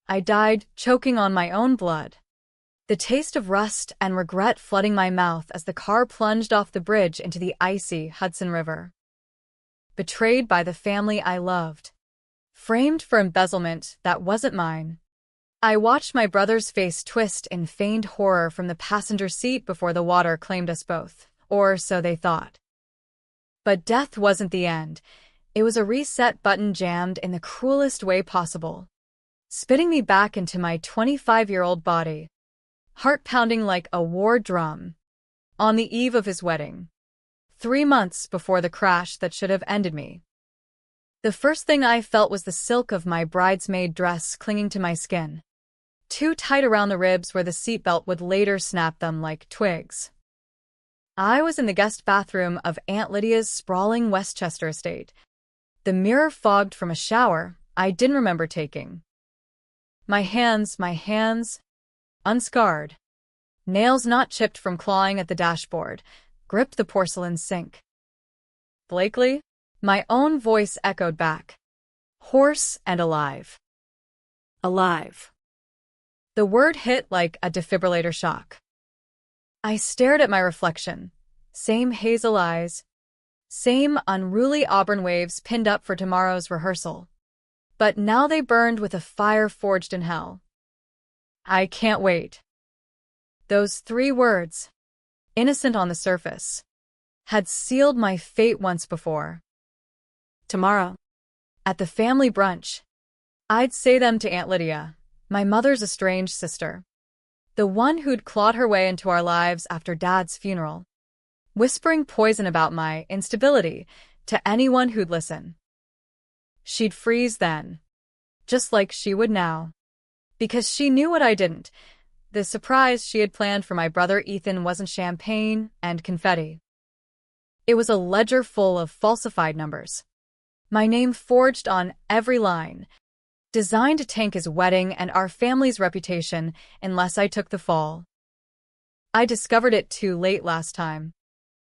I died choking on my own blood, the taste of rust and regret flooding my mouth as the car plunged off the bridge into the icy Hudson River. Betrayed by the family I loved. Framed for embezzlement that wasn't mine. I watched my brother's face twist in feigned horror from the passenger seat before the water claimed us both, or so they thought. But death wasn't the end. It was a reset button jammed in the cruelest way possible, spitting me back into my 25-year-old body, heart pounding like a war drum, on the eve of his wedding, 3 months before the crash that should have ended me. The first thing I felt was the silk of my bridesmaid dress clinging to my skin, too tight around the ribs where the seatbelt would later snap them like twigs. I was in the guest bathroom of Aunt Lydia's sprawling Westchester estate, the mirror fogged from a shower I didn't remember taking. My hands, unscarred, nails not chipped from clawing at the dashboard, gripped the porcelain sink. Blakely? My own voice echoed back, hoarse and alive. Alive. The word hit like a defibrillator shock. I stared at my reflection, same hazel eyes, same unruly auburn waves pinned up for tomorrow's rehearsal. But now they burned with a fire forged in hell. I can't wait. Those 3 words, innocent on the surface, had sealed my fate once before. Tomorrow, at the family brunch, I'd say them to Aunt Lydia, my mother's estranged sister, the one who'd clawed her way into our lives after Dad's funeral, whispering poison about my instability to anyone who'd listen. She'd freeze then, just like she would now, because she knew what I didn't. The surprise she had planned for my brother Ethan wasn't champagne and confetti. It was a ledger full of falsified numbers, my name forged on every line, designed to tank his wedding and our family's reputation unless I took the fall. I discovered it too late last time,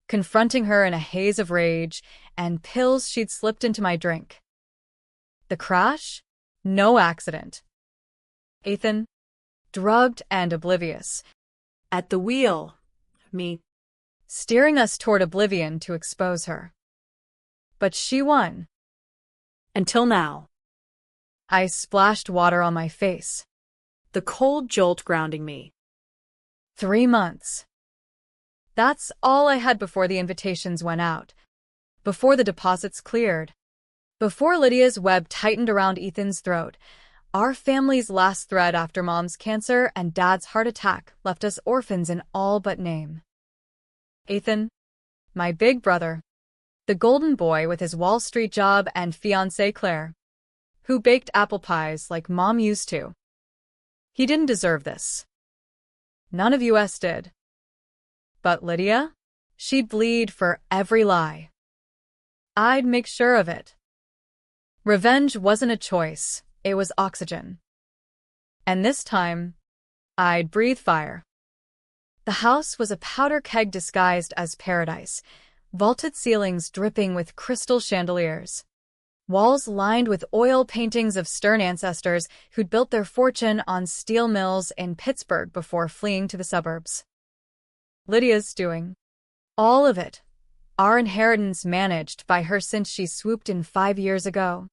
confronting her in a haze of rage and pills she'd slipped into my drink. The crash? No accident. Ethan, drugged and oblivious, at the wheel, me, steering us toward oblivion to expose her. But she won. Until now. I splashed water on my face, the cold jolt grounding me. 3 months. That's all I had before the invitations went out, before the deposits cleared, before Lydia's web tightened around Ethan's throat. Our family's last thread after Mom's cancer and Dad's heart attack left us orphans in all but name. Ethan, my big brother, the golden boy with his Wall Street job and fiancée Claire, who baked apple pies like Mom used to. He didn't deserve this. None of us did. But Lydia? She'd bleed for every lie. I'd make sure of it. Revenge wasn't a choice, it was oxygen. And this time, I'd breathe fire. The house was a powder keg disguised as paradise, vaulted ceilings dripping with crystal chandeliers, walls lined with oil paintings of stern ancestors who'd built their fortune on steel mills in Pittsburgh before fleeing to the suburbs. Lydia's doing. All of it. Our inheritance managed by her since she swooped in 5 years ago.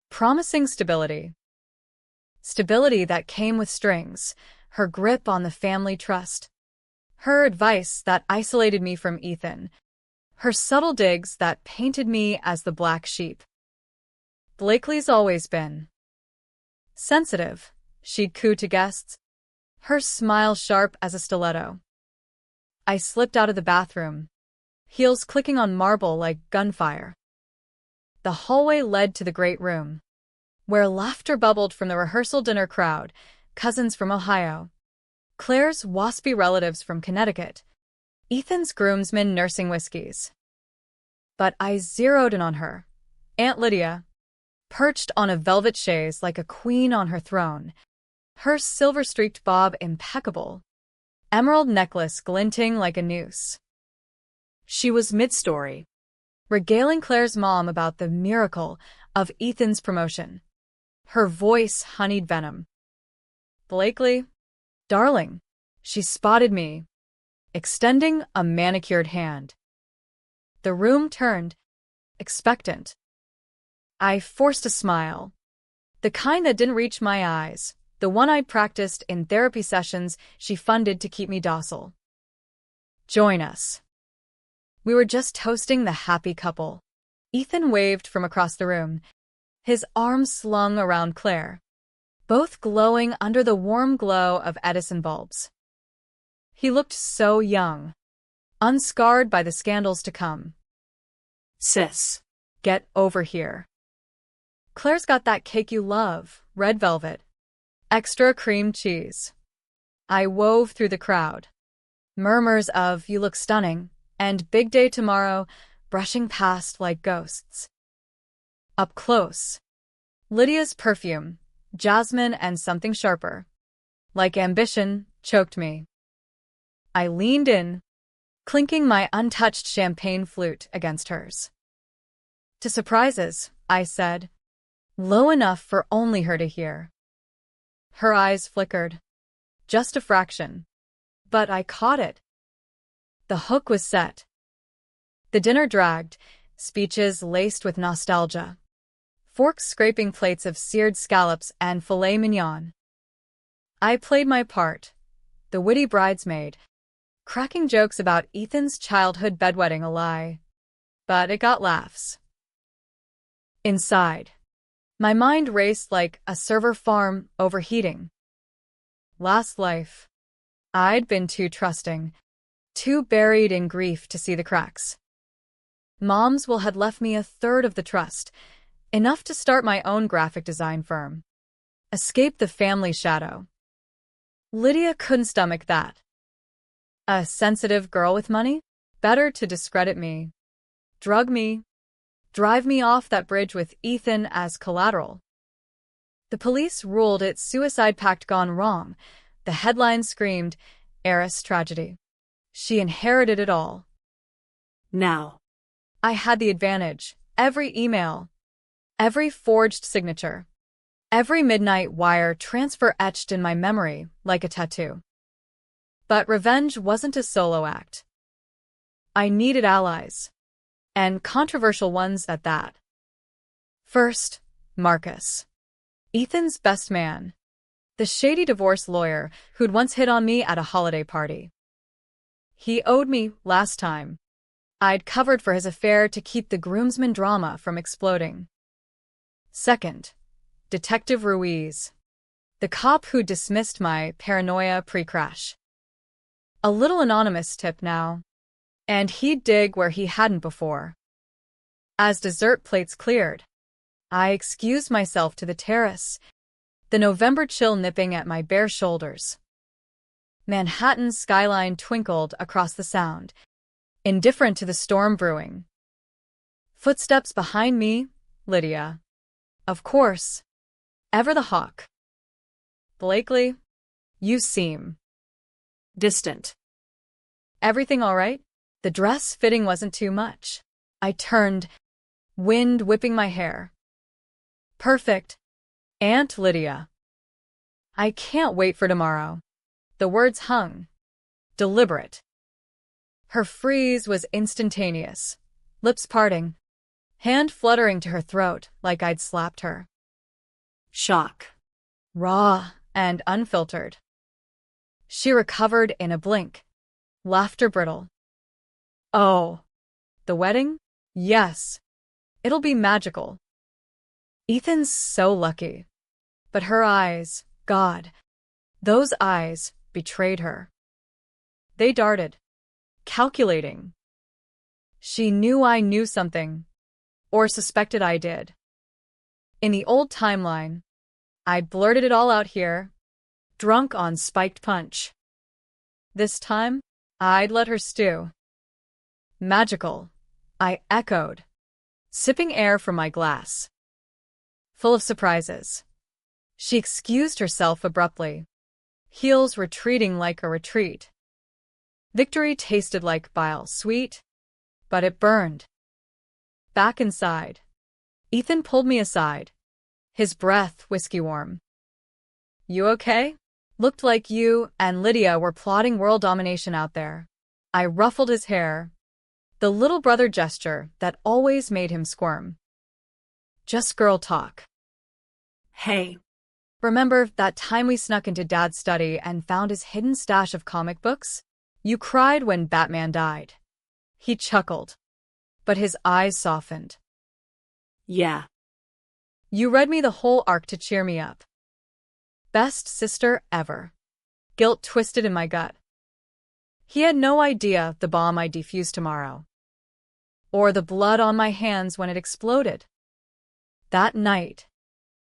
Promising stability. Stability that came with strings, her grip on the family trust. Her advice that isolated me from Ethan. Her subtle digs that painted me as the black sheep. Blakely's always been sensitive, she'd coo to guests, her smile sharp as a stiletto. I slipped out of the bathroom, heels clicking on marble like gunfire. The hallway led to the great room, where laughter bubbled from the rehearsal dinner crowd, cousins from Ohio, Claire's waspy relatives from Connecticut, Ethan's groomsmen nursing whiskeys. But I zeroed in on her, Aunt Lydia, perched on a velvet chaise like a queen on her throne, her silver-streaked bob impeccable, emerald necklace glinting like a noose. She was mid-story, regaling Claire's mom about the miracle of Ethan's promotion. Her voice honeyed venom, Blakely, darling. She spotted me, extending a manicured hand. The room turned, expectant. I forced a smile. The kind that didn't reach my eyes, the one I'd practiced in therapy sessions she funded to keep me docile. Join us. We were just toasting the happy couple. Ethan waved from across the room, his arms slung around Claire, both glowing under the warm glow of Edison bulbs. He looked so young, unscarred by the scandals to come. Sis, get over here. Claire's got that cake you love, red velvet. Extra cream cheese. I wove through the crowd. Murmurs of, you look stunning, and big day tomorrow, brushing past like ghosts. Up close. Lydia's perfume, jasmine and something sharper, like ambition, choked me. I leaned in, clinking my untouched champagne flute against hers. To surprises, I said, low enough for only her to hear. Her eyes flickered. Just a fraction. But I caught it. The hook was set. The dinner dragged, speeches laced with nostalgia. Forks scraping plates of seared scallops and filet mignon. I played my part, the witty bridesmaid, cracking jokes about Ethan's childhood bedwetting a lie. But it got laughs. Inside, my mind raced like a server farm overheating. Last life, I'd been too trusting, too buried in grief to see the cracks. Momsville had left me a third of the trust, enough to start my own graphic design firm. Escape the family shadow. Lydia couldn't stomach that. A sensitive girl with money? Better to discredit me, drug me, drive me off that bridge with Ethan as collateral. The police ruled its suicide pact gone wrong. The headline screamed, heiress tragedy. She inherited it all. Now, I had the advantage. Every email, every forged signature, every midnight wire transfer etched in my memory like a tattoo. But revenge wasn't a solo act. I needed allies, and controversial ones at that. First, Marcus, Ethan's best man, the shady divorce lawyer who'd once hit on me at a holiday party. He owed me last time. I'd covered for his affair to keep the groomsman drama from exploding. Second, Detective Ruiz, the cop who dismissed my paranoia pre-crash. A little anonymous tip now, and he'd dig where he hadn't before. As dessert plates cleared, I excused myself to the terrace, the November chill nipping at my bare shoulders. Manhattan's skyline twinkled across the Sound, indifferent to the storm brewing. Footsteps behind me, Lydia. Of course. Ever the hawk. Blakely, you seem distant. Everything all right? The dress fitting wasn't too much. I turned, wind whipping my hair. Perfect. Aunt Lydia. I can't wait for tomorrow. The words hung. Deliberate. Her freeze was instantaneous, lips parting, hand fluttering to her throat like I'd slapped her. Shock. Raw and unfiltered. She recovered in a blink, laughter brittle. Oh, the wedding? Yes. It'll be magical. Ethan's so lucky. But her eyes, God, those eyes betrayed her. They darted, calculating. She knew I knew something, or suspected I did. In the old timeline, I'd blurted it all out here, drunk on spiked punch. This time, I'd let her stew. Magical, I echoed, sipping air from my glass. Full of surprises. She excused herself abruptly, heels retreating like a retreat. Victory tasted like bile, sweet, but it burned. Back inside, Ethan pulled me aside, his breath whiskey warm. You okay? Looked like you and Lydia were plotting world domination out there. I ruffled his hair, the little brother gesture that always made him squirm. Just girl talk. Hey, Remember that time we snuck into Dad's study and found his hidden stash of comic books? You cried when Batman died. He chuckled, but his eyes softened. yeah, You read me the whole arc to cheer me up. Best sister ever. Guilt twisted in my gut. He had no idea the bomb I'd defuse tomorrow. Or the blood on my hands when it exploded. That night,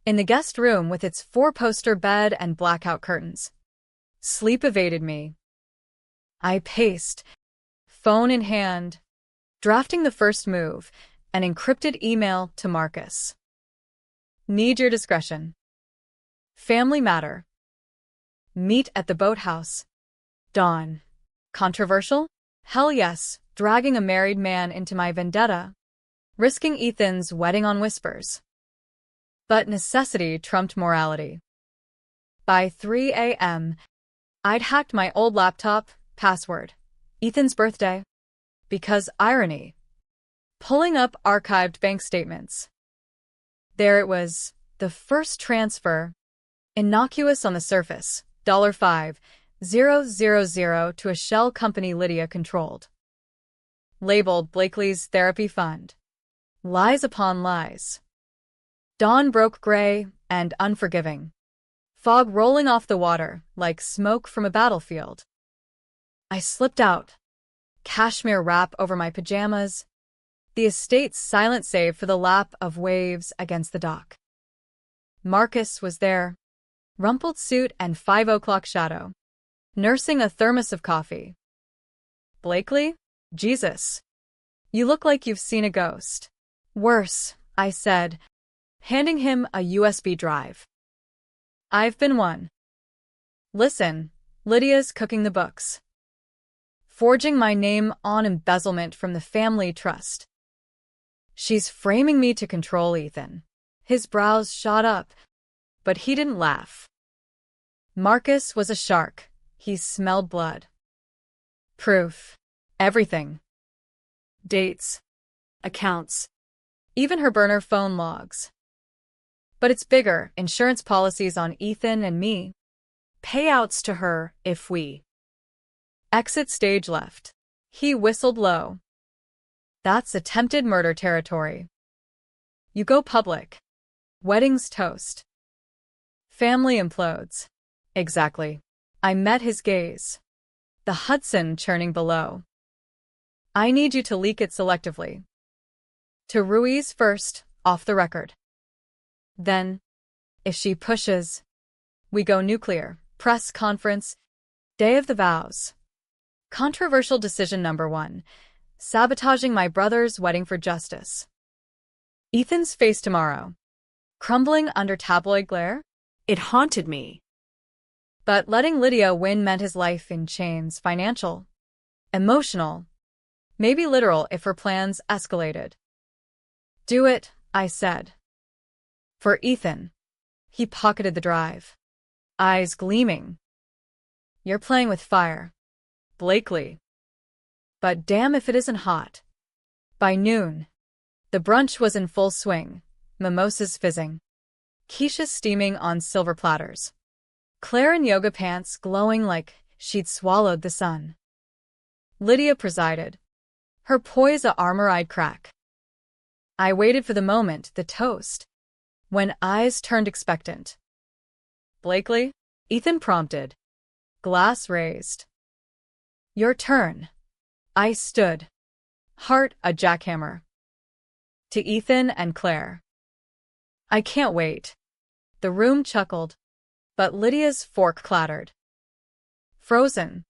in the guest room with its four-poster bed and blackout curtains, sleep evaded me. I paced, phone in hand, drafting the first move, an encrypted email to Marcus. Need your discretion. Family matter. Meet at the boathouse. Dawn. Controversial? Hell yes, dragging a married man into my vendetta. Risking Ethan's wedding on whispers. But necessity trumped morality. By 3 a.m., I'd hacked my old laptop, password, Ethan's birthday. Because irony. Pulling up archived bank statements. There it was, the first transfer. Innocuous on the surface, $5,000 to a shell company Lydia controlled. Labeled Blakely's Therapy Fund. Lies upon lies. Dawn broke gray and unforgiving. Fog rolling off the water like smoke from a battlefield. I slipped out. Cashmere wrap over my pajamas. The estate's silent save for the lap of waves against the dock. Marcus was there. Rumpled suit and 5 o'clock shadow. Nursing a thermos of coffee. Blakely? Jesus. You look like you've seen a ghost. Worse, I said, handing him a USB drive. I've been one. Listen, Lydia's cooking the books. Forging my name on embezzlement from the family trust. She's framing me to control Ethan. His brows shot up, but he didn't laugh. Marcus was a shark. He smelled blood. Proof. Everything. Dates. Accounts. Even her burner phone logs. But it's bigger, insurance policies on Ethan and me. Payouts to her if we exit stage left. He whistled low. That's attempted murder territory. You go public. Weddings toast. Family implodes. Exactly. I met his gaze. The Hudson churning below. I need you to leak it selectively. To Ruiz first, off the record. Then, if she pushes, we go nuclear. Press conference. Day of the vows. Controversial decision number 1. Sabotaging my brother's wedding for justice. Ethan's face tomorrow. Crumbling under tabloid glare? it haunted me. But letting Lydia win meant his life in chains, financial, emotional, maybe literal if her plans escalated. Do it, I said. For Ethan. He pocketed the drive. Eyes gleaming. You're playing with fire. Blakely. But damn if it isn't hot. By noon, the brunch was in full swing, mimosas fizzing, quiches steaming on silver platters, Claire in yoga pants glowing like she'd swallowed the sun. Lydia presided, her poise a armor-eyed crack. I waited for the moment, the toast, when eyes turned expectant. Blakely? Ethan prompted. Glass raised. Your turn. I stood. Heart a jackhammer. To Ethan and Claire. I can't wait. The room chuckled, but Lydia's fork clattered. Frozen.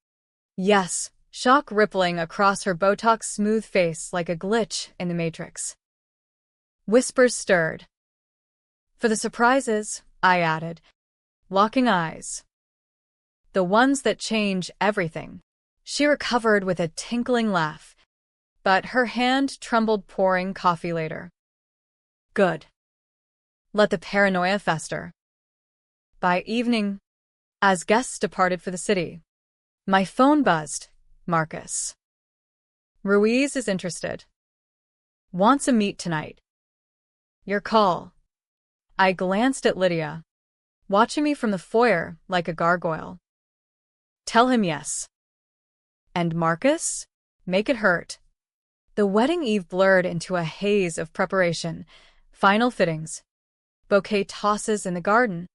Yes, shock rippling across her Botox-smooth face like a glitch in the Matrix. Whispers stirred. For the surprises, I added, locking eyes. The ones that change everything. She recovered with a tinkling laugh, but her hand trembled pouring coffee later. Good. Let the paranoia fester. By evening, As guests departed for the city, my phone buzzed. Marcus. Ruiz is interested. Wants a meet tonight. Your call. I glanced at Lydia, watching me from the foyer like a gargoyle. Tell him yes. And Marcus? Make it hurt. The wedding eve blurred into a haze of preparation, final fittings, bouquet tosses in the garden,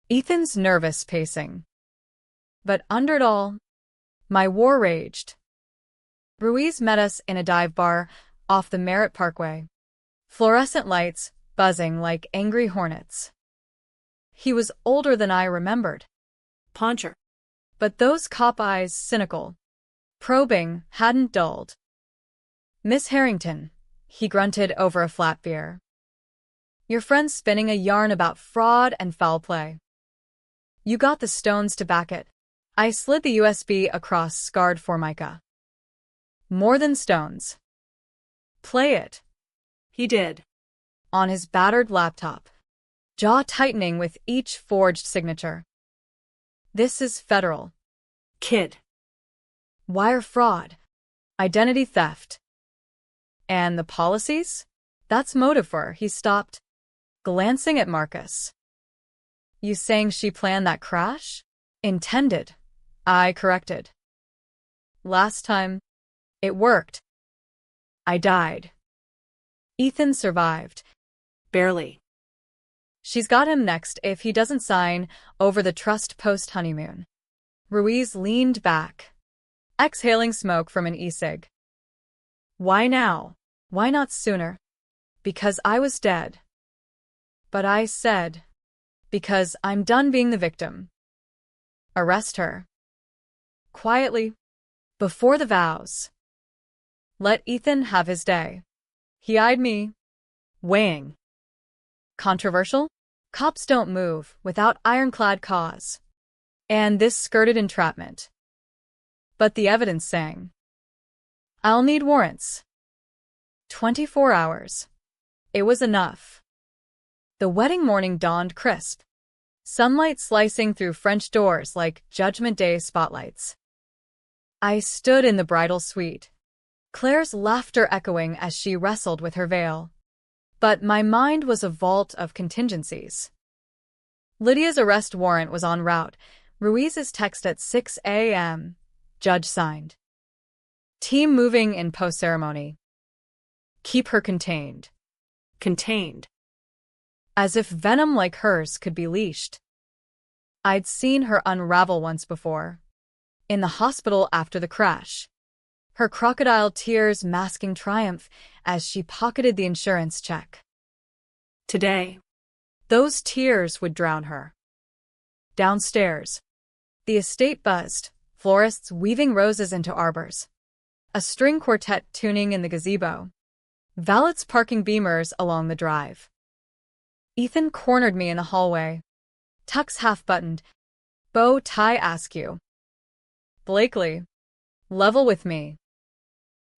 Ethan's nervous pacing. But under it all, my war raged. Ruiz met us in a dive bar off the Merritt Parkway, fluorescent lights buzzing like angry hornets. He was older than I remembered. Poncher. But those cop eyes, cynical, probing, hadn't dulled. Miss Harrington, he grunted over a flat beer. Your friend's spinning a yarn about fraud and foul play. You got the stones to back it. I slid the USB across scarred formica. More than stones. Play it. He did. On his battered laptop, jaw tightening with each forged signature. This is federal. Kid. Wire fraud. Identity theft. And the policies? That's motive for her. He stopped, glancing at Marcus. You saying she planned that crash? Intended. I corrected. Last time, it worked. I died. Ethan survived. Barely. She's got him next if he doesn't sign over the trust post-honeymoon. Ruiz leaned back, exhaling smoke from an e-cig. Why now? Why not sooner? Because I was dead. But I said, because I'm done being the victim. Arrest her. Quietly, before the vows. Let Ethan have his day. He eyed me, weighing. Controversial? Cops don't move without ironclad cause. And this skirted entrapment. But the evidence sang. I'll need warrants. 24 hours. It was enough. The wedding morning dawned crisp, sunlight slicing through French doors like Judgment Day spotlights. I stood in the bridal suite, Claire's laughter echoing as she wrestled with her veil. But my mind was a vault of contingencies. Lydia's arrest warrant was en route. Ruiz's text at 6 a.m. Judge signed. Team moving in post-ceremony. Keep her contained. Contained. As if venom like hers could be leashed. I'd seen her unravel once before. In the hospital after the crash. Her crocodile tears masking triumph as she pocketed the insurance check. Today, those tears would drown her. Downstairs, the estate buzzed, florists weaving roses into arbors. A string quartet tuning in the gazebo. Valets parking beamers along the drive. Ethan cornered me in the hallway. Tux half-buttoned. Bow tie askew. Blakely. Level with me.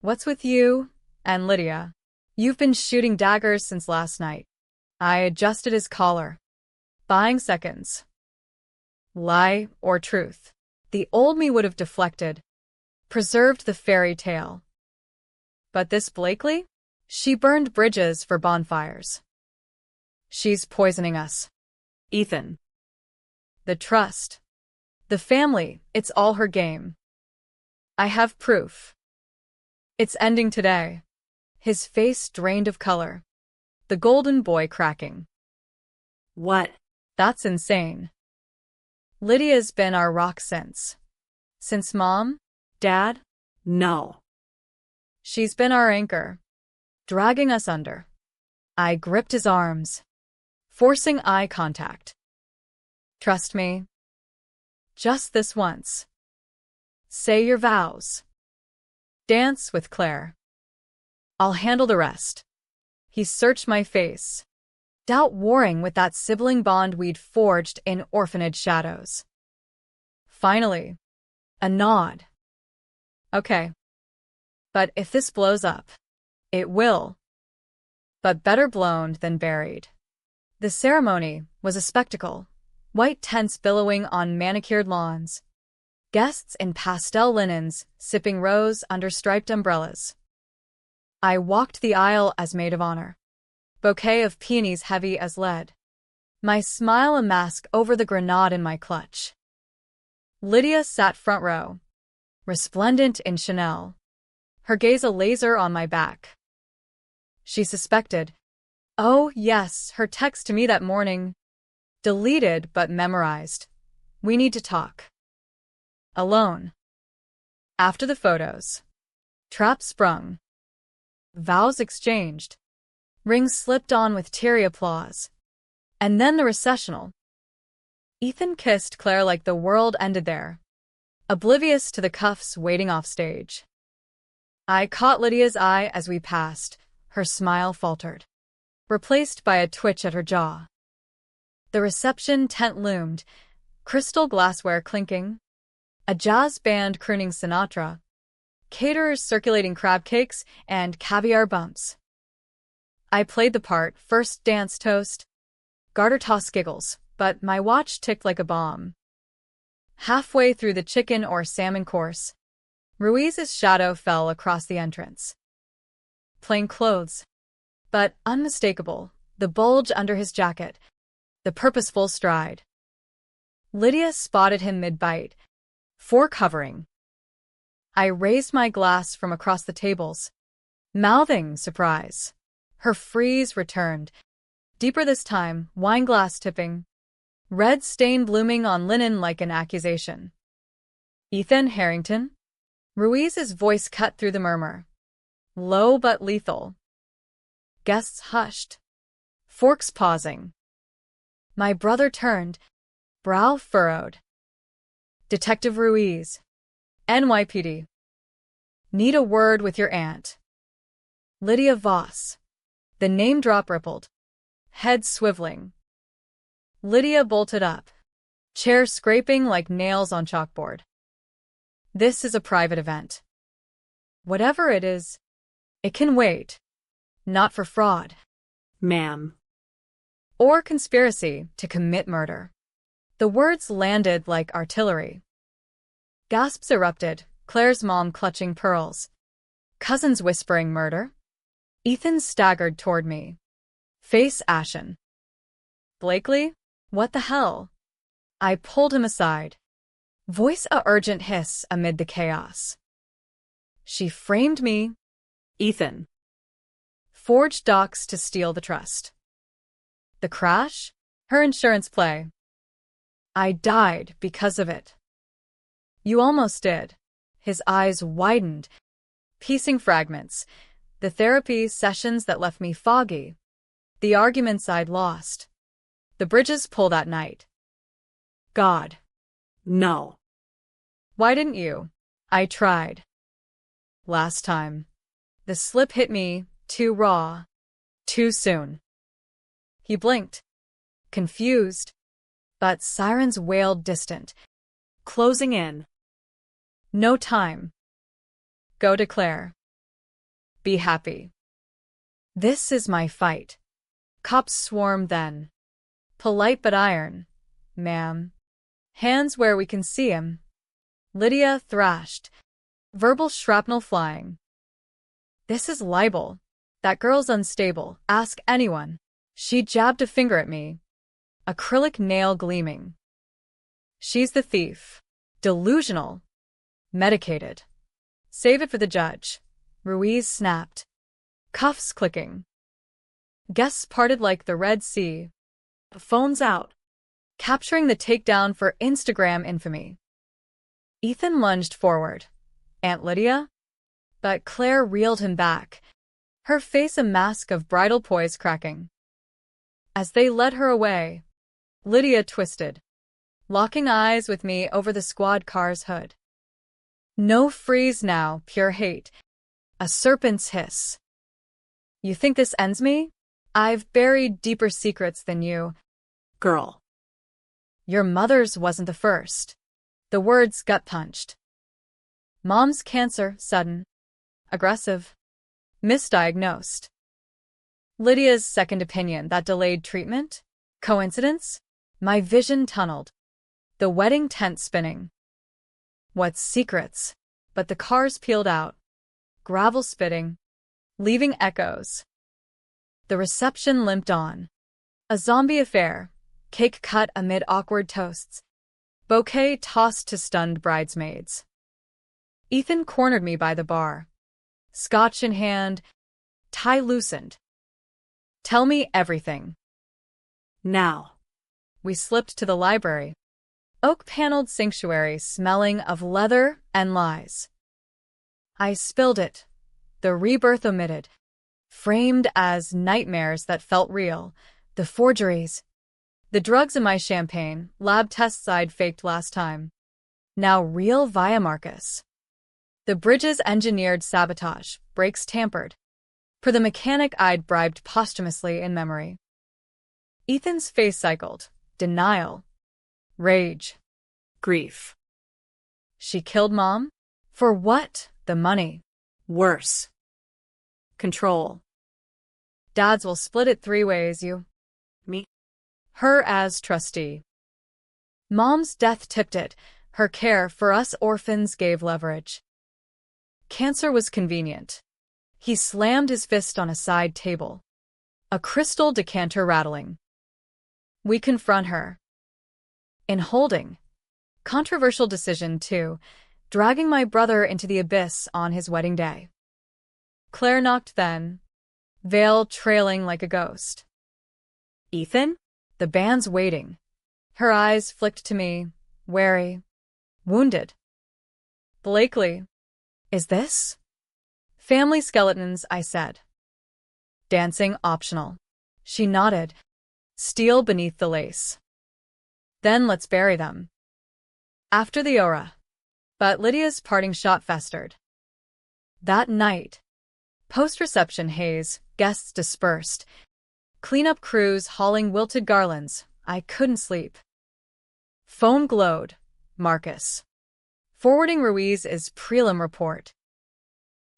What's with you and Lydia? You've been shooting daggers since last night. I adjusted his collar. Buying seconds. Lie or truth? The old me would have deflected. Preserved the fairy tale. But this Blakely? She burned bridges for bonfires. She's poisoning us. Ethan. The trust. The family, it's all her game. I have proof. It's ending today. His face drained of color. The golden boy cracking. What? That's insane. Lydia's been our rock since. Since Mom? Dad? No. She's been our anchor. Dragging us under. I gripped his arms, forcing eye contact. Trust me. Just this once. Say your vows. Dance with Claire. I'll handle the rest. He searched my face, doubt warring with that sibling bond we'd forged in orphanage shadows. Finally, a nod. Okay. But if this blows up, it will. But better blown than buried. The ceremony was a spectacle, white tents billowing on manicured lawns. Guests in pastel linens, sipping rose under striped umbrellas. I walked the aisle as maid of honor. Bouquet of peonies heavy as lead. My smile a mask over the grenade in my clutch. Lydia sat front row, resplendent in Chanel, her gaze a laser on my back. She suspected. Oh, yes, her text to me that morning. Deleted but memorized. We need to talk. Alone. After the photos. Trap sprung. Vows exchanged. Rings slipped on with teary applause. And then the recessional. Ethan kissed Claire like the world ended there, oblivious to the cuffs waiting off stage. I caught Lydia's eye as we passed. Her smile faltered, replaced by a twitch at her jaw. The reception tent loomed, crystal glassware clinking, a jazz band crooning Sinatra, caterers circulating crab cakes and caviar bumps. I played the part, first dance toast, garter toss giggles, but my watch ticked like a bomb. Halfway through the chicken or salmon course, Ruiz's shadow fell across the entrance. Plain clothes, but unmistakable, the bulge under his jacket, the purposeful stride. Lydia spotted him mid-bite, fork hovering. I raised my glass from across the tables, mouthing surprise. Her freeze returned, deeper this time, wine glass tipping, red stain blooming on linen like an accusation. Ethan Harrington? Ruiz's voice cut through the murmur. Low but lethal. Guests hushed. Forks pausing. My brother turned, brow furrowed. Detective Ruiz. NYPD. Need a word with your aunt. Lydia Voss. The name drop rippled. Head swiveling. Lydia bolted up, chair scraping like nails on chalkboard. This is a private event. Whatever it is, it can wait. Not for fraud. Ma'am. Or conspiracy to commit murder. The words landed like artillery. Gasps erupted, Claire's mom clutching pearls. Cousins whispering murder. Ethan staggered toward me, face ashen. Blakely? What the hell? I pulled him aside. Voice a urgent hiss amid the chaos. She framed me. Ethan. Forged docs to steal the trust. The crash? Her insurance play. I died because of it. You almost did. His eyes widened, piecing fragments. The therapy sessions that left me foggy. The arguments I'd lost. The bridges pulled that night. God. No. Why didn't you? I tried. Last time. The slip hit me, too raw. Too soon. He blinked. Confused. But sirens wailed distant. Closing in. No time. Go to Claire. Be happy. This is my fight. Cops swarm then. Polite but iron. Ma'am. Hands where we can see him. Lydia thrashed. Verbal shrapnel flying. This is libel. That girl's unstable. Ask anyone. She jabbed a finger at me. Acrylic nail gleaming. She's the thief. Delusional. Medicated. Save it for the judge. Ruiz snapped. Cuffs clicking. Guests parted like the Red Sea. Phones out. Capturing the takedown for Instagram infamy. Ethan lunged forward. Aunt Lydia? But Claire reeled him back, her face a mask of bridal poise cracking. As they led her away, Lydia twisted, locking eyes with me over the squad car's hood. No freeze now, pure hate. A serpent's hiss. You think this ends me? I've buried deeper secrets than you. Girl. Your mother's wasn't the first. The words gut-punched. Mom's cancer, sudden. Aggressive. Misdiagnosed. Lydia's second opinion that delayed treatment? Coincidence? My vision tunneled, the wedding tent spinning. What secrets? But the cars peeled out, gravel spitting, leaving echoes. The reception limped on. A zombie affair, cake cut amid awkward toasts, bouquet tossed to stunned bridesmaids. Ethan cornered me by the bar, scotch in hand, tie loosened. Tell me everything. Now. We slipped to the library, oak-paneled sanctuary smelling of leather and lies. I spilled it, the rebirth omitted, framed as nightmares that felt real, the forgeries. The drugs in my champagne, lab tests I'd faked last time. Now real via Marcus. The bridges engineered sabotage, brakes tampered. Per the mechanic I'd bribed posthumously in memory. Ethan's face cycled. Denial. Rage. Grief. She killed Mom? For what? The money. Worse. Control. Dads will split it 3 ways, you. Me. Her as trustee. Mom's death tipped it. Her care for us orphans gave leverage. Cancer was convenient. He slammed his fist on a side table. A crystal decanter rattling. We confront her. In holding. Controversial decision, too, dragging my brother into the abyss on his wedding day. Claire knocked then, veil trailing like a ghost. Ethan? The band's waiting. Her eyes flicked to me, wary, wounded. Blakely. Is this? Family skeletons, I said. Dancing optional. She nodded. Steel beneath the lace. Then let's bury them. After the aura. But Lydia's parting shot festered. That night. Post-reception haze, guests dispersed. Cleanup crews hauling wilted garlands. I couldn't sleep. Phone glowed. Marcus. Forwarding Ruiz is prelim report.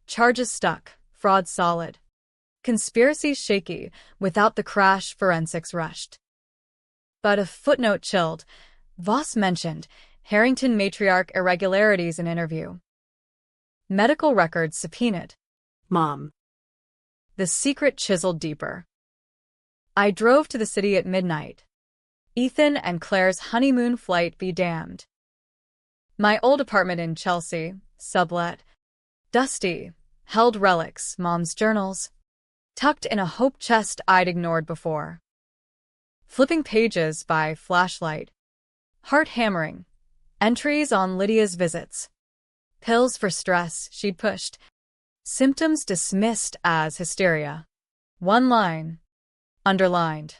Charges stuck. Fraud solid. Conspiracy shaky. Without the crash, forensics rushed. But a footnote chilled. Voss mentioned Harrington matriarch irregularities in interview. Medical records subpoenaed. Mom. The secret chiseled deeper. I drove to the city at midnight. Ethan and Claire's honeymoon flight be damned. My old apartment in Chelsea, sublet. Dusty, held relics, Mom's journals. Tucked in a hope chest I'd ignored before. Flipping pages by flashlight. Heart hammering. Entries on Lydia's visits. Pills for stress she'd pushed. Symptoms dismissed as hysteria. One line. Underlined.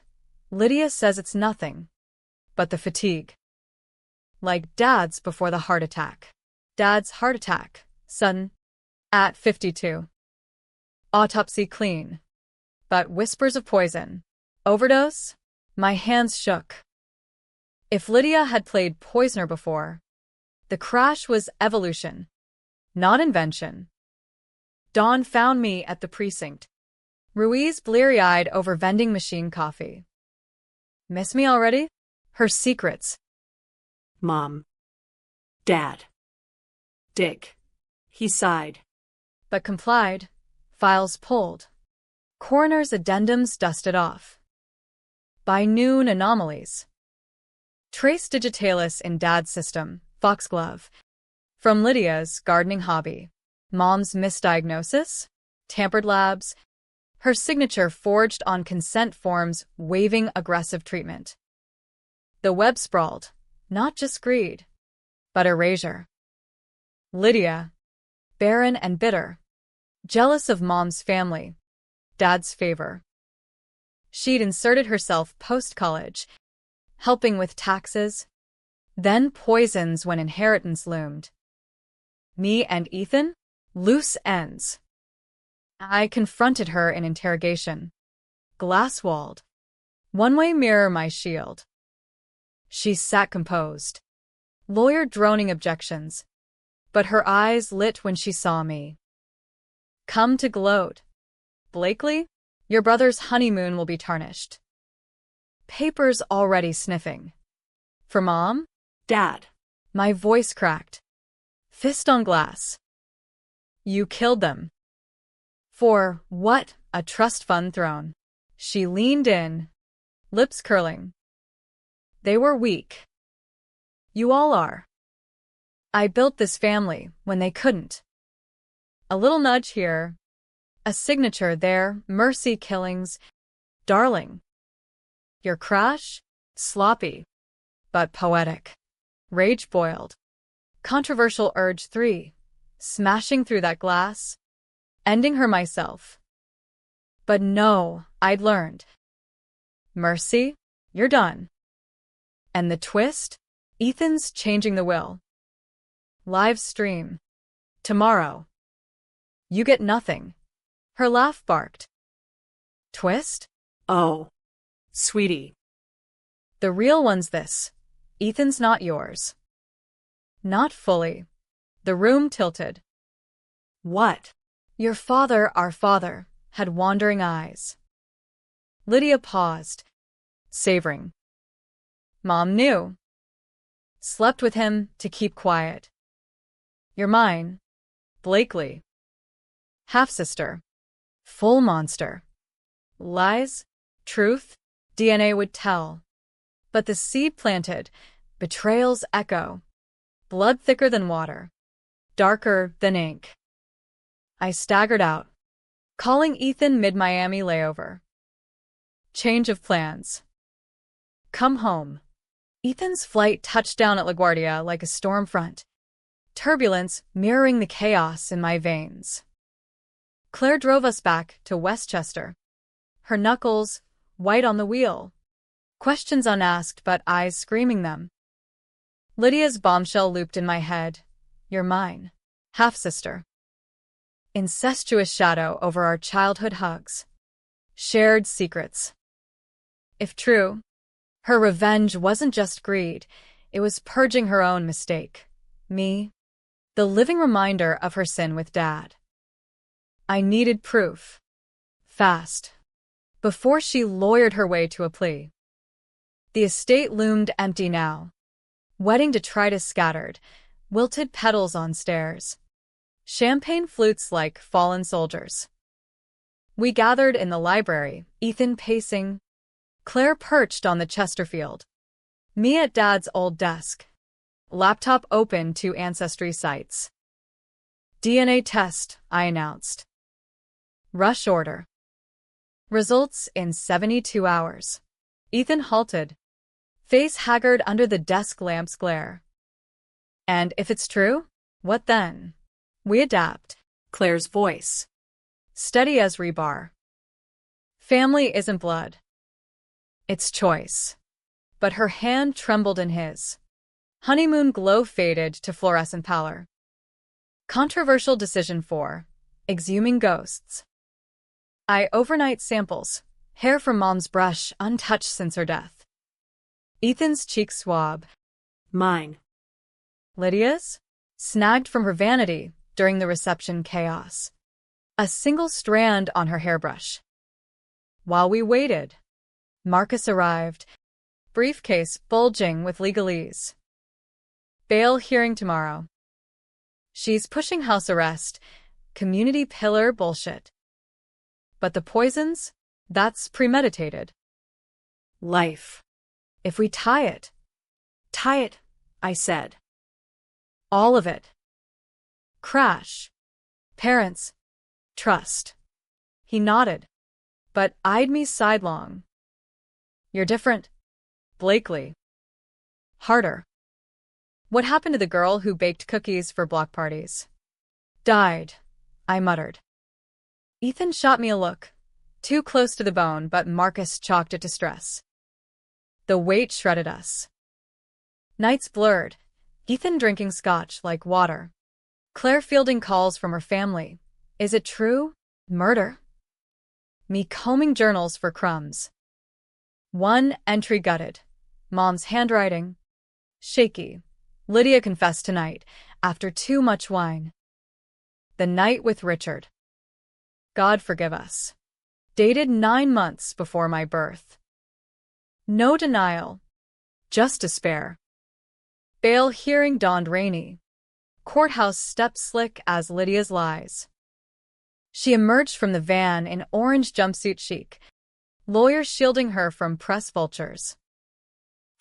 Lydia says it's nothing. But the fatigue. Like Dad's before the heart attack. Dad's heart attack. Sudden. At 52. Autopsy clean. But whispers of poison. Overdose? My hands shook. If Lydia had played poisoner before, the crash was evolution, not invention. Dawn found me at the precinct. Ruiz bleary-eyed over vending machine coffee. Miss me already? Her secrets. Mom. Dad. Dick. He sighed. But complied. Files pulled. Coroner's addendums dusted off. By noon, anomalies. Trace digitalis in Dad's system, foxglove. From Lydia's gardening hobby. Mom's misdiagnosis? Tampered labs. Her signature forged on consent forms waiving aggressive treatment. The web sprawled. Not just greed, but erasure. Lydia. Barren and bitter. Jealous of Mom's family. Dad's favor. She'd inserted herself post-college, helping with taxes, then poisons when inheritance loomed. Me and Ethan? Loose ends. I confronted her in interrogation. Glass-walled. One-way mirror my shield. She sat composed. Lawyer droning objections. But her eyes lit when she saw me. Come to gloat. Blakely, your brother's honeymoon will be tarnished. papers already sniffing. For Mom? Dad. My voice cracked. Fist on glass. You killed them. For what? A trust fund throne. She leaned in, lips curling. They were weak. You all are. I built this family when they couldn't. A little nudge here, a signature there, mercy killings. Darling. Your crash? Sloppy, but poetic. Rage boiled. Controversial urge 3. Smashing through that glass. Ending her myself. But no, I'd learned. Mercy, you're done. And the twist? Ethan's changing the will. Live stream. Tomorrow. You get nothing. Her laugh barked. Twist? Oh. Sweetie. The real one's this. Ethan's not yours. Not fully. The room tilted. What? Your father, our father, had wandering eyes. Lydia paused, savoring. Mom knew. Slept with him to keep quiet. You're mine. Blakely. Half-sister. Full monster. Lies? Truth? DNA would tell. But the seed planted, betrayal's echo. Blood thicker than water. Darker than ink. I staggered out, calling Ethan mid-Miami layover. Change of plans. Come home. Ethan's flight touched down at LaGuardia like a storm front. Turbulence mirroring the chaos in my veins. Claire drove us back to Westchester. Her knuckles, white on the wheel. Questions unasked but eyes screaming them. Lydia's bombshell looped in my head. You're mine. Half-sister. Incestuous shadow over our childhood hugs. Shared secrets. If true, her revenge wasn't just greed, it was purging her own mistake. Me, the living reminder of her sin with Dad. I needed proof. Fast. Before she lawyered her way to a plea. The estate loomed empty now. Wedding detritus scattered, wilted petals on stairs. Champagne flutes like fallen soldiers. We gathered in the library, Ethan pacing, Claire perched on the Chesterfield. Me at Dad's old desk. Laptop open to ancestry sites. DNA test, I announced. Rush order. Results in 72 hours. Ethan halted, face haggard under the desk lamp's glare. And if it's true, what then? We adapt. Claire's voice. Steady as rebar. Family isn't blood. It's choice. But her hand trembled in his. Honeymoon glow faded to fluorescent pallor. Controversial decision 4. Exhuming ghosts. I overnight samples. Hair from Mom's brush, untouched since her death. Ethan's cheek swab. Mine. Lydia's? Snagged from her vanity during the reception chaos. A single strand on her hairbrush. While we waited, Marcus arrived, briefcase bulging with legalese. Bail hearing tomorrow. She's pushing house arrest, community pillar bullshit. But the poisons? That's premeditated. Life. If we tie it, I said. all of it. Crash. Parents. Trust. He nodded, but eyed me sidelong. You're different. Blakely. Harder. What happened to the girl who baked cookies for block parties? Died, I muttered. Ethan shot me a look, too close to the bone, but Marcus chalked it to stress. The weight shredded us. Nights blurred, Ethan drinking scotch like water. Claire fielding calls from her family. Is it true? Murder? Me combing journals for crumbs. One entry gutted. Mom's handwriting. Shaky. Lydia confessed tonight, after too much wine. The night with Richard. God forgive us. Dated 9 months before my birth. No denial, just despair. Bail hearing dawned rainy. Courthouse steps slick as Lydia's lies. She emerged from the van in orange jumpsuit chic, lawyers shielding her from press vultures.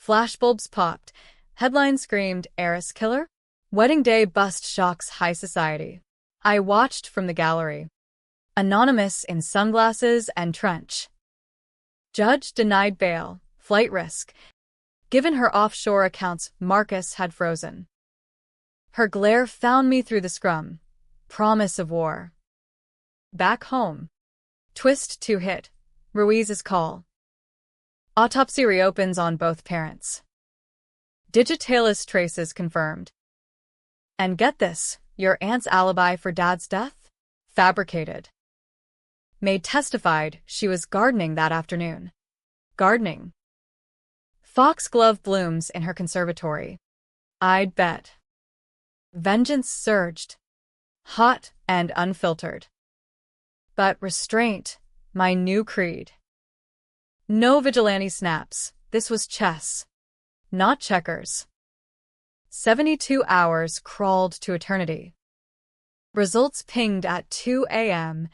Flashbulbs popped. Headlines screamed, "Heiress killer? Wedding day bust shocks high society." I watched from the gallery. Anonymous in sunglasses and trench. Judge denied bail, flight risk. Given her offshore accounts, Marcus had frozen. Her glare found me through the scrum. Promise of war. Back home. Twist 2 hit. Ruiz's call. Autopsy reopens on both parents. Digitalis traces confirmed. And get this, your aunt's alibi for dad's death? Fabricated. Maid testified she was gardening that afternoon. Gardening. Foxglove blooms in her conservatory. I'd bet. Vengeance surged. Hot and unfiltered. But restraint, my new creed. No vigilante snaps. This was chess. Not checkers. 72 hours crawled to eternity. Results pinged at 2 a.m.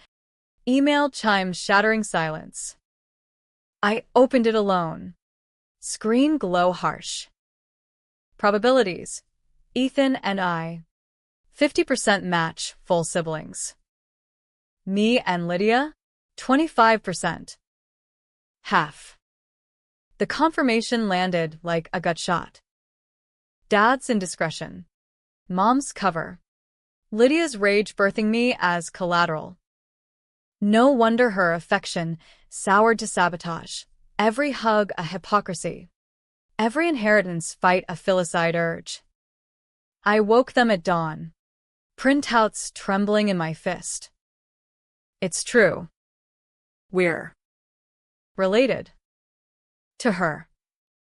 Email chimes shattering silence. I opened it alone. Screen glow harsh. Probabilities. Ethan and I. 50% match, full siblings. Me and Lydia? 25%. Half. The confirmation landed like a gut shot. Dad's indiscretion. Mom's cover. Lydia's rage birthing me as collateral. No wonder her affection soured to sabotage. Every hug a hypocrisy. Every inheritance fight a filicide urge. I woke them at dawn. Printouts trembling in my fist. It's true. We're related. To her.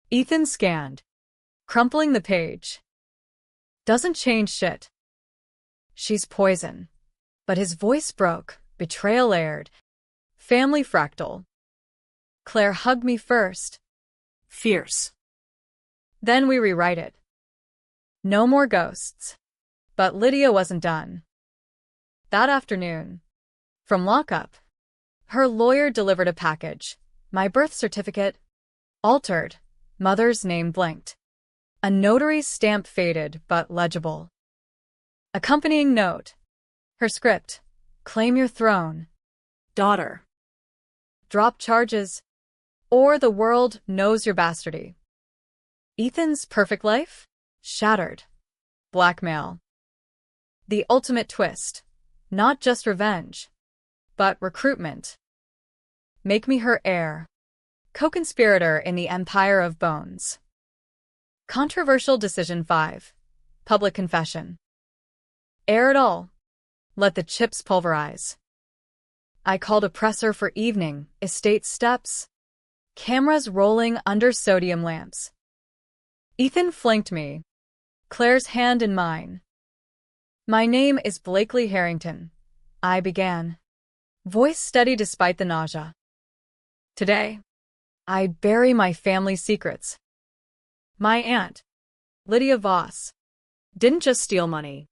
Ethan scanned. Crumpling the page. Doesn't change shit. She's poison. But his voice broke. Betrayal aired. Family fractal. Claire hugged me first. fierce. Then we rewrite it. No more ghosts. But Lydia wasn't done. That afternoon, from lockup, her lawyer delivered a package. My birth certificate, altered, mother's name blinked. A notary's stamp faded but legible. Accompanying note. Her script, claim your throne. Daughter. Drop charges, or the world knows your bastardy. Ethan's perfect life? Shattered. Blackmail. The ultimate twist. Not just revenge, but recruitment. Make me her heir. Co-conspirator in the Empire of Bones. Controversial Decision 5. Public Confession. Air it all. Let the chips pulverize. I called a presser for evening, estate steps. Cameras rolling under sodium lamps. Ethan flanked me. Claire's hand in mine. My name is Blakely Harrington. I began. Voice steady despite the nausea. Today, I bury my family secrets. My aunt, Lydia Voss, didn't just steal money.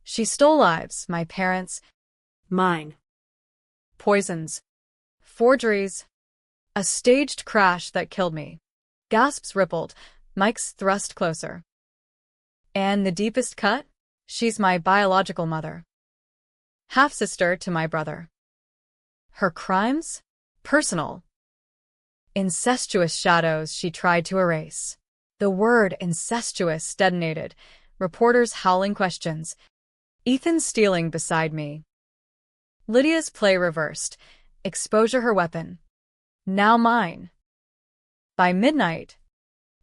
She stole lives, my parents, Mine. poisons, forgeries, a staged crash that killed me. Gasps rippled, mics thrust closer. And the deepest cut? She's my biological mother. Half-sister to my brother. Her crimes? Personal. Incestuous shadows she tried to erase. The word incestuous detonated. Reporters howling questions. Ethan stealing beside me. Lydia's play reversed. Exposure her weapon. Now mine. By midnight,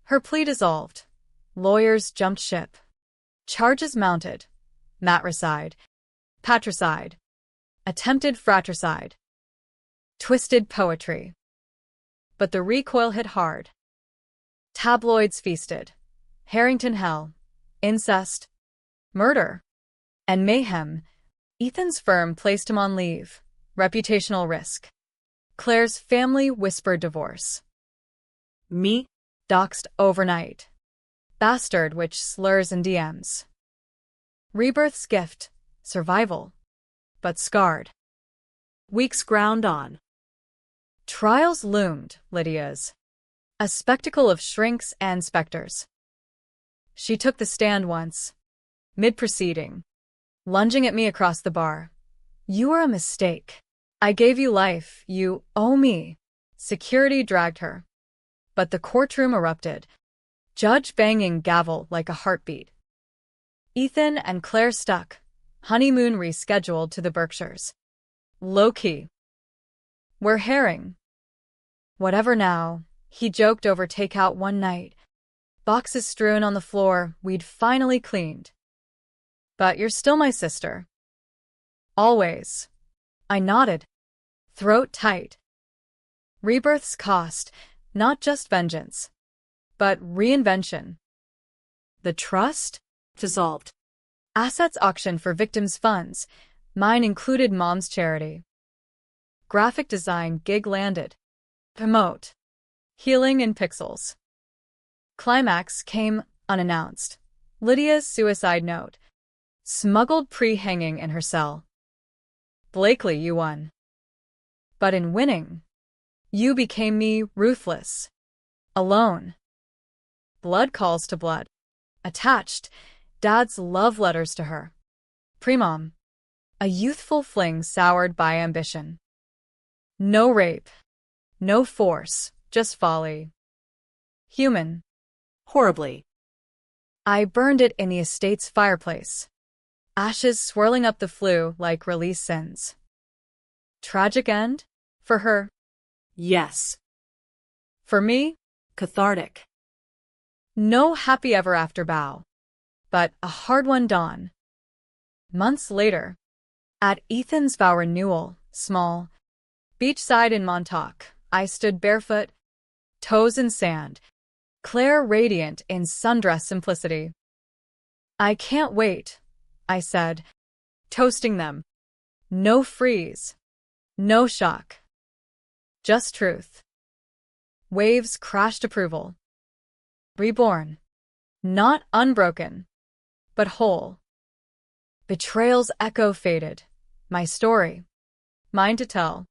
her plea dissolved. Lawyers jumped ship. Charges mounted. Matricide. Patricide. Attempted fratricide. Twisted poetry. But the recoil hit hard. Tabloids feasted. Harrington hell. Incest. Murder. And mayhem. Ethan's firm placed him on leave. Reputational risk. Claire's family whispered divorce. Me? Doxed overnight. Bastard which slurs in DMs. Rebirth's gift. Survival. But scarred. Weeks ground on. Trials loomed, Lydia's. A spectacle of shrinks and specters. She took the stand once, mid-proceeding, lunging at me across the bar. You are a mistake. I gave you life, you owe me. Security dragged her. But the courtroom erupted, judge banging gavel like a heartbeat. Ethan and Claire stuck, honeymoon rescheduled to the Berkshires. Low-key. We're herring. Whatever now, he joked over takeout one night. Boxes strewn on the floor, we'd finally cleaned. But you're still my sister. Always. I nodded, throat tight. Rebirth's cost, not just vengeance, but reinvention. The trust? Dissolved. Assets auction for victims' funds. Mine included Mom's charity. Graphic design gig landed. Promote. Healing in pixels. Climax came unannounced. Lydia's suicide note. Smuggled pre-hanging in her cell. Blakely, you won. But in winning, you became me ruthless. Alone. Blood calls to blood. Attached. Dad's love letters to her. Pre-mom. A youthful fling soured by ambition. No rape. No force. Just folly. Human. Horribly. I burned it in the estate's fireplace. Ashes swirling up the flue like release sins. Tragic end? For her. Yes. For me? Cathartic. No happy ever after bow. But a hard-won dawn. Months later, at Ethan's vow renewal, small, beachside in Montauk, I stood barefoot, toes in sand, Claire radiant in sundress simplicity. I can't wait, I said, toasting them. No freeze. No shock. Just truth. Waves crashed approval. Reborn. Not unbroken, but whole. Betrayal's echo faded. My story. Mine to tell.